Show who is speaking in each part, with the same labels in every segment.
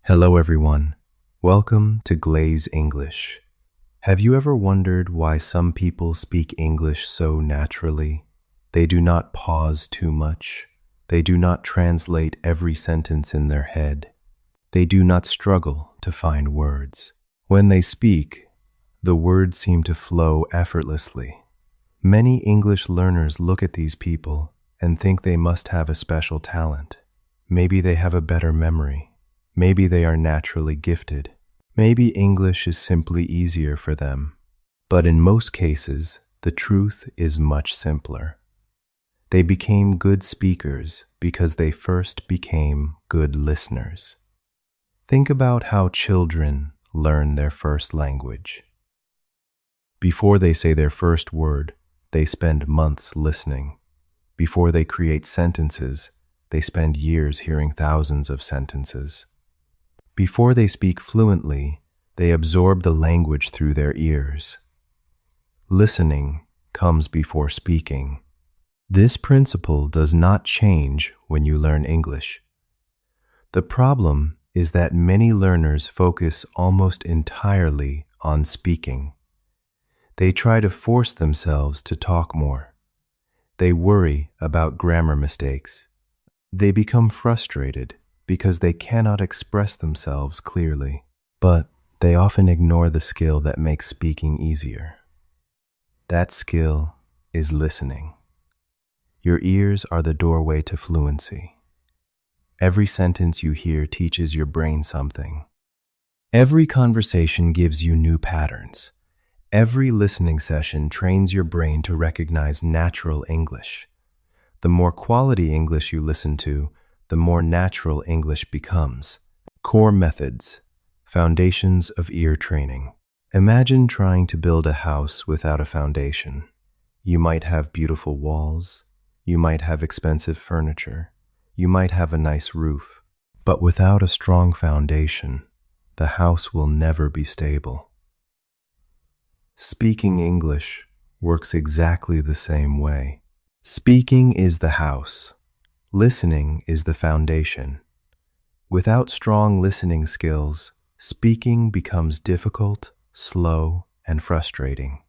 Speaker 1: Hello everyone. Welcome to Glaze English. Have you ever wondered why some people speak English so naturally? They do not pause too much. They do not translate every sentence in their head. They do not struggle to find words. When they speak, the words seem to flow effortlessly. Many English learners look at these people and think they must have a special talent. Maybe they have a better memory. Maybe they are naturally gifted. Maybe English is simply easier for them. But in most cases, the truth is much simpler. They became good speakers because they first became good listeners. Think about how children learn their first language. Before they say their first word, they spend months listening. Before they create sentences, they spend years hearing thousands of sentences. Before they speak fluently, they absorb the language through their ears. Listening comes before speaking. This principle does not change when you learn English. The problem is that many learners focus almost entirely on speaking. They try to force themselves to talk more. They worry about grammar mistakes. They become frustrated because they cannot express themselves clearly, but they often ignore the skill that makes speaking easier. That skill is listening. Your ears are the doorway to fluency. Every sentence you hear teaches your brain something. Every conversation gives you new patterns. Every listening session trains your brain to recognize natural English. The more quality English you listen to, the more natural English becomes. Core methods, foundations of ear training. Imagine trying to build a house without a foundation. You might have beautiful walls, you might have expensive furniture, you might have a nice roof, but without a strong foundation, the house will never be stable. Speaking English works exactly the same way. Speaking is the house. Listening is the foundation. Without strong listening skills, speaking becomes difficult, slow, and frustrating.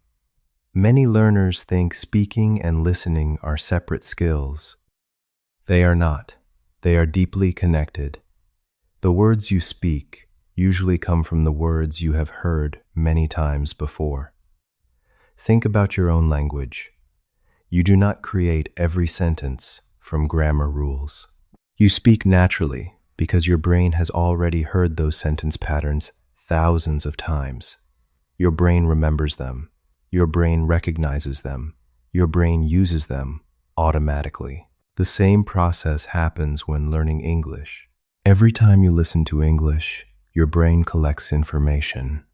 Speaker 1: Many learners think speaking and listening are separate skills. They are not. They are deeply connected. The words you speak usually come from the words you have heard many times before. Think about your own language. You do not create every sentence from grammar rules. You speak naturally because your brain has already heard those sentence patterns thousands of times. Your brain remembers them. Your brain recognizes them. Your brain uses them automatically. The same process happens when learning English. Every time you listen to English, your brain collects information.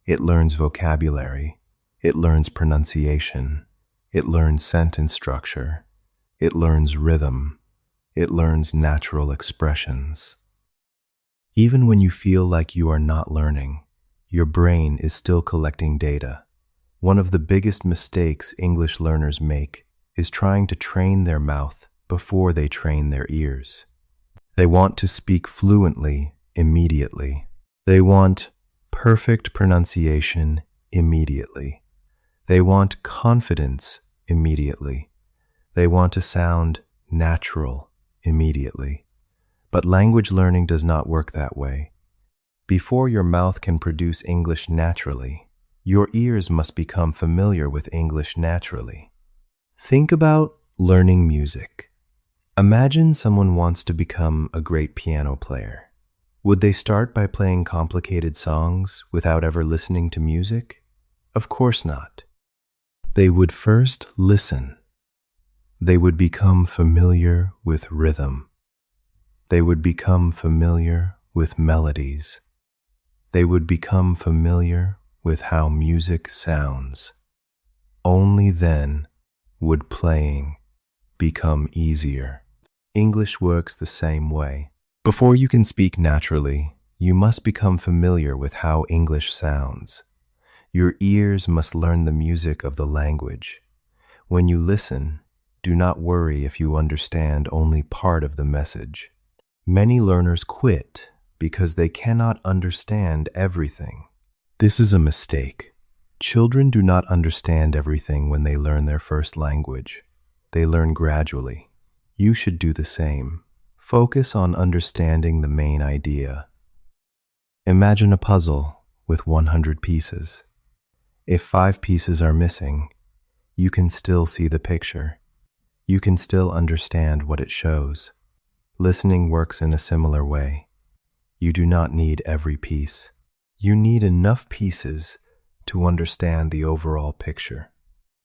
Speaker 1: It learns vocabulary. It learns pronunciation. It learns sentence structure. It learns rhythm. It learns natural expressions. Even when you feel like you are not learning, your brain is still collecting data. One of the biggest mistakes English learners make is trying to train their mouth before they train their ears. They want to speak fluently immediately. They want perfect pronunciation immediately. They want confidence immediately. They want to sound natural immediately. But language learning does not work that way. Before your mouth can produce English naturally, your ears must become familiar with English naturally. Think about learning music. Imagine someone wants to become a great piano player. Would they start by playing complicated songs without ever listening to music? Of course not. They would first listen. They would become familiar with rhythm. They would become familiar with melodies. They would become familiar with how music sounds. Only then would playing become easier. English works the same way. Before you can speak naturally, you must become familiar with how English sounds. Your ears must learn the music of the language. When you listen, do not worry if you understand only part of the message. Many learners quit because they cannot understand everything. This is a mistake. Children do not understand everything when they learn their first language. They learn gradually. You should do the same. Focus on understanding the main idea. Imagine a puzzle with 100 pieces. If 5 pieces are missing, you can still see the picture. You can still understand what it shows. Listening works in a similar way. You do not need every piece. You need enough pieces to understand the overall picture.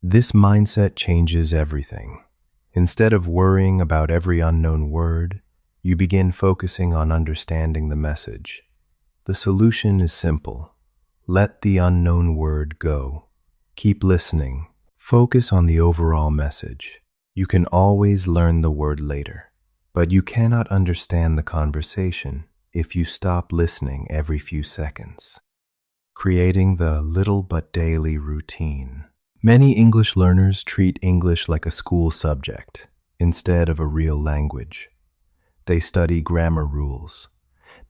Speaker 1: This mindset changes everything. Instead of worrying about every unknown word, you begin focusing on understanding the message. The solution is simple. Let the unknown word go. Keep listening. Focus on the overall message. You can always learn the word later, but you cannot understand the conversation if you stop listening every few seconds. Creating the little but daily routine. Many English learners treat English like a school subject instead of a real language. They study grammar rules.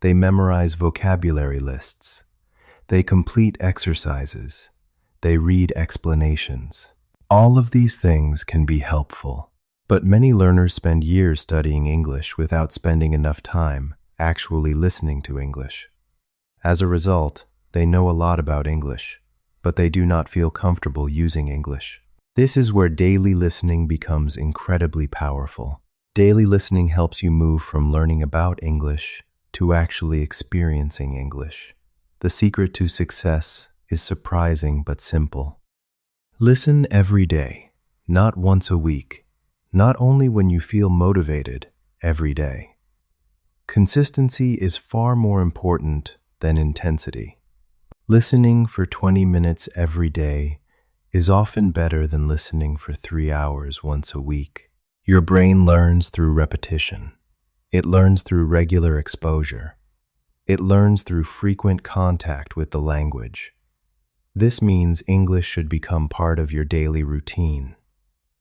Speaker 1: They memorize vocabulary lists. They complete exercises. They read explanations. All of these things can be helpful, but many learners spend years studying English without spending enough time actually listening to English. As a result, they know a lot about English, but they do not feel comfortable using English. This is where daily listening becomes incredibly powerful. Daily listening helps you move from learning about English to actually experiencing English. The secret to success is surprising but simple. Listen every day, not once a week, not only when you feel motivated, every day. Consistency is far more important than intensity. Listening for 20 minutes every day is often better than listening for 3 hours once a week. Your brain learns through repetition. It learns through regular exposure. It learns through frequent contact with the language. This means English should become part of your daily routine.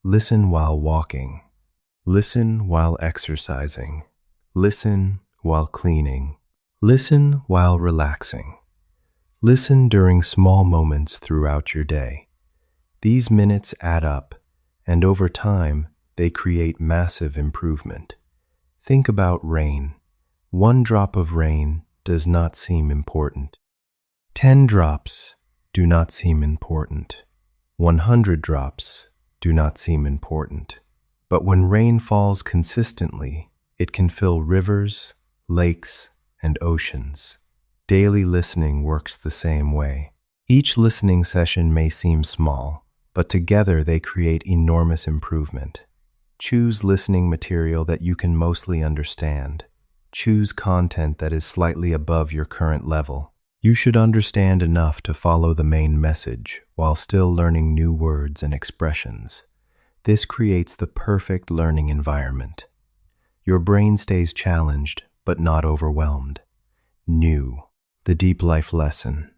Speaker 1: Listen while walking. Listen while exercising. Listen while cleaning. Listen while relaxing. Listen during small moments throughout your day. These minutes add up, and over time, they create massive improvement. Think about rain. 1 drop of rain does not seem important. 10 drops do not seem important. 100 drops do not seem important. But when rain falls consistently, it can fill rivers, lakes, and oceans. Daily listening works the same way. Each listening session may seem small, but together they create enormous improvement. Choose listening material that you can mostly understand. Choose content that is slightly above your current level. You should understand enough to follow the main message while still learning new words and expressions. This creates the perfect learning environment. Your brain stays challenged but not overwhelmed. New. The deep life lesson.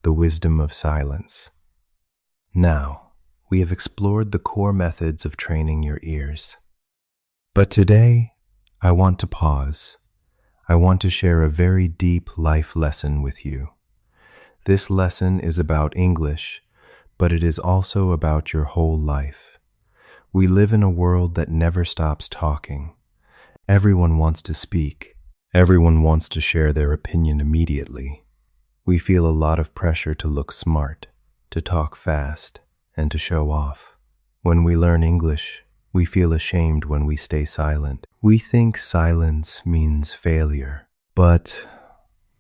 Speaker 1: The wisdom of silence. Now, we have explored the core methods of training your ears. But today, I want to pause. I want to share a very deep life lesson with you. This lesson is about English, but it is also about your whole life. We live in a world that never stops talking. Everyone wants to speak. Everyone wants to share their opinion immediately. We feel a lot of pressure to look smart, to talk fast, and to show off. When we learn English, we feel ashamed when we stay silent. We think silence means failure. But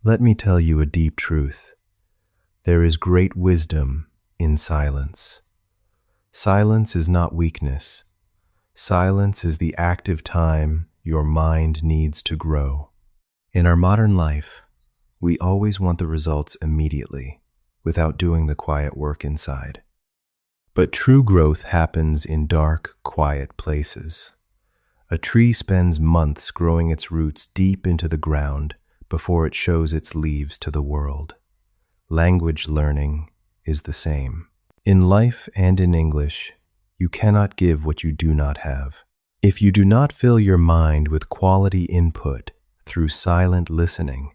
Speaker 1: let me tell you a deep truth. There is great wisdom in silence. Silence is not weakness. Silence is the active time your mind needs to grow. In our modern life, we always want the results immediately, without doing the quiet work inside. But true growth happens in dark, quiet places. A tree spends months growing its roots deep into the ground before it shows its leaves to the world. Language learning is the same. In life and in English, you cannot give what you do not have. If you do not fill your mind with quality input through silent listening,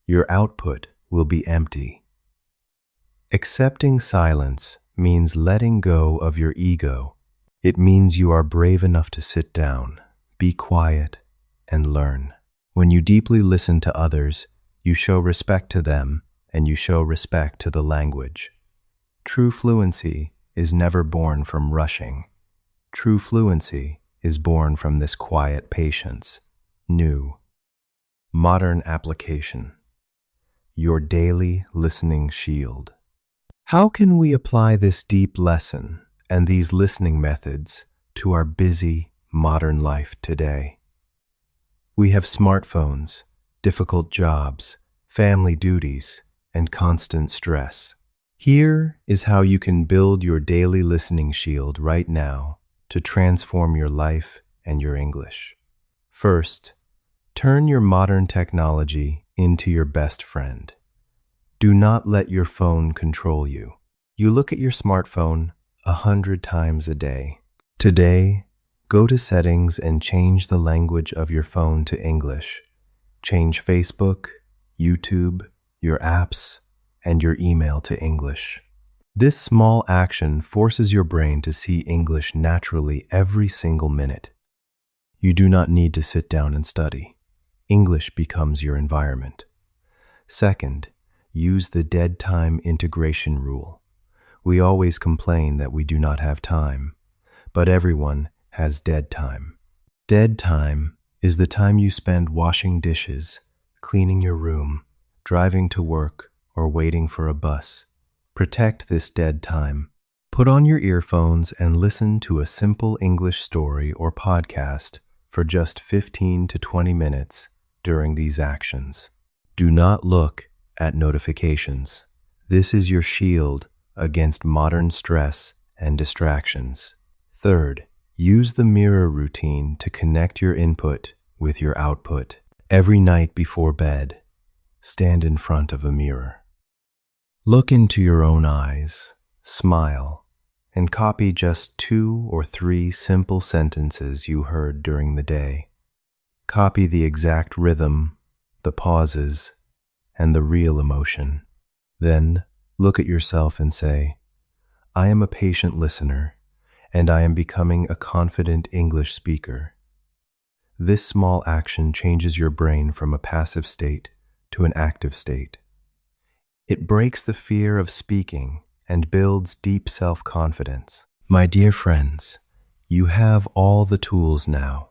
Speaker 1: your output will be empty. Accepting silence means letting go of your ego. It means you are brave enough to sit down, be quiet, and learn. When you deeply listen to others, you show respect to them and you show respect to the language. True fluency is never born from rushing. True fluency is born from this quiet patience. New. Modern application. Your daily listening shield. How can we apply this deep lesson and these listening methods to our busy, modern life today? We have smartphones, difficult jobs, family duties, and constant stress. Here is how you can build your daily listening shield right now to transform your life and your English. First, turn your modern technology into your best friend. Do not let your phone control you. You look at your smartphone 100 times a day. Today, go to settings and change the language of your phone to English. Change Facebook, YouTube, your apps, and your email to English. This small action forces your brain to see English naturally every single minute. You do not need to sit down and study. English becomes your environment. Second, use the dead time integration rule. We always complain that we do not have time, but everyone has dead time. Dead time is the time you spend washing dishes, cleaning your room, driving to work, or waiting for a bus. Protect this dead time. Put on your earphones and listen to a simple English story or podcast for just 15 to 20 minutes during these actions. Do not look at notifications. This is your shield against modern stress and distractions. Third, use the mirror routine to connect your input with your output. Every night before bed, stand in front of a mirror. Look into your own eyes, smile, and copy just 2 or 3 simple sentences you heard during the day. Copy the exact rhythm, the pauses, and the real emotion. Then, look at yourself and say, I am a patient listener, and I am becoming a confident English speaker. This small action changes your brain from a passive state to an active state. It breaks the fear of speaking and builds deep self-confidence. My dear friends, you have all the tools now.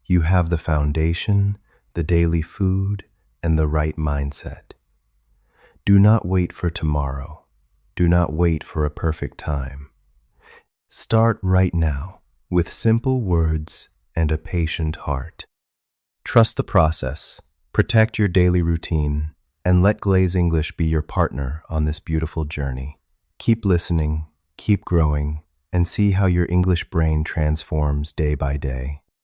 Speaker 1: You have the foundation, the daily food, and the right mindset. Do not wait for tomorrow. Do not wait for a perfect time. Start right now with simple words and a patient heart. Trust the process, protect your daily routine, and let Glaze English be your partner on this beautiful journey. Keep listening, keep growing, and see how your English brain transforms day by day.